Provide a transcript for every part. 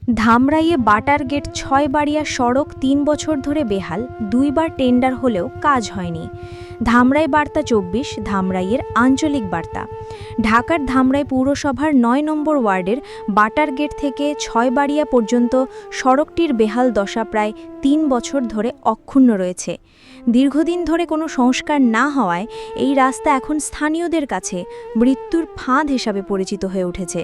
ধামরাইয়ে butter gate ৬ বাড়িয়া সড়ক ৩ বছর ধরে বেহাল, ২ বার টেন্ডার হলেও কাজ হয়নি। ধামরাই বার্তা ২৪, ধামরাইয়ের আঞ্চলিক বার্তা। ঢাকার ধামরাই পৌরসভার ৯ নম্বর ওয়ার্ডের বাটার গেট থেকে ৬ বাড়িয়া পর্যন্ত সড়কটির বেহাল দশা প্রায় ৩ বছর ধরে অক্ষুণ্ণ রয়েছে। দীর্ঘদিন ধরে কোনো সংস্কার না হওয়ায় এই রাস্তা এখন স্থানীয়দের কাছে মৃত্যুর ফাঁদ হিসাবে পরিচিত হয়ে উঠেছে।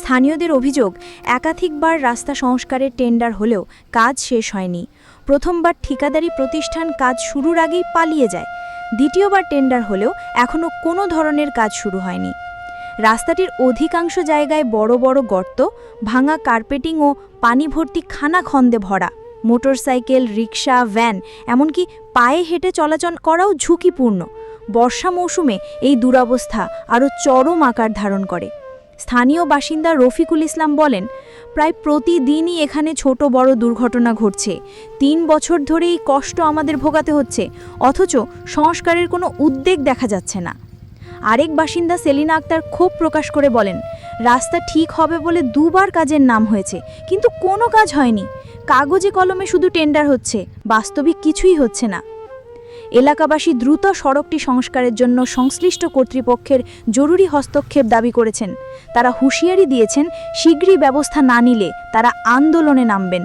স্থানীয়দের অভিযোগ, একাধিকবার রাস্তা সংস্কারের টেন্ডার হলেও কাজ শেষ হয়নি। প্রথমবার ঠিকাদারি প্রতিষ্ঠান কাজ শুরুর আগেই পালিয়ে যায়। দ্বিতীয়বার টেন্ডার হলেও এখনও কোনো ধরনের কাজ শুরু হয়নি। রাস্তাটির অধিকাংশ জায়গায় বড় বড় গর্ত, ভাঙা কার্পেটিং ও পানি ভর্তি খানাখন্দে ভরা। মোটরসাইকেল, রিকশা, ভ্যান, এমনকি পায়ে হেঁটে চলাচল করাও ঝুঁকিপূর্ণ। বর্ষা মৌসুমে এই দুরবস্থা আরও চরম আকার ধারণ করে। স্থানীয় বাসিন্দা রফিকুল ইসলাম বলেন, প্রায় প্রতিদিনই এখানে ছোট বড় দুর্ঘটনা ঘটছে। ৩ বছর ধরে এই কষ্ট আমাদের ভোগাতে হচ্ছে, অথচ সংস্কারের কোনো উদ্যোগ দেখা যাচ্ছে না। আরেক বাসিন্দা সেলিনা আক্তার ক্ষোভ প্রকাশ করে বলেন, রাস্তা ঠিক হবে বলে ২বার কাজের নাম হয়েছে, কিন্তু কোনো কাজ হয়নি। কাগজে কলমে শুধু টেন্ডার হচ্ছে, বাস্তবিক কিছুই হচ্ছে না। এলাকাবাসী দ্রুত সড়কটি সংস্কারের জন্য সংশ্লিষ্ট কর্তৃপক্ষের জরুরি হস্তক্ষেপ দাবি করেছেন। তারা হুঁশিয়ারি দিয়েছেন, শীঘ্রই ব্যবস্থা না নিলে তারা আন্দোলনে নামবেন।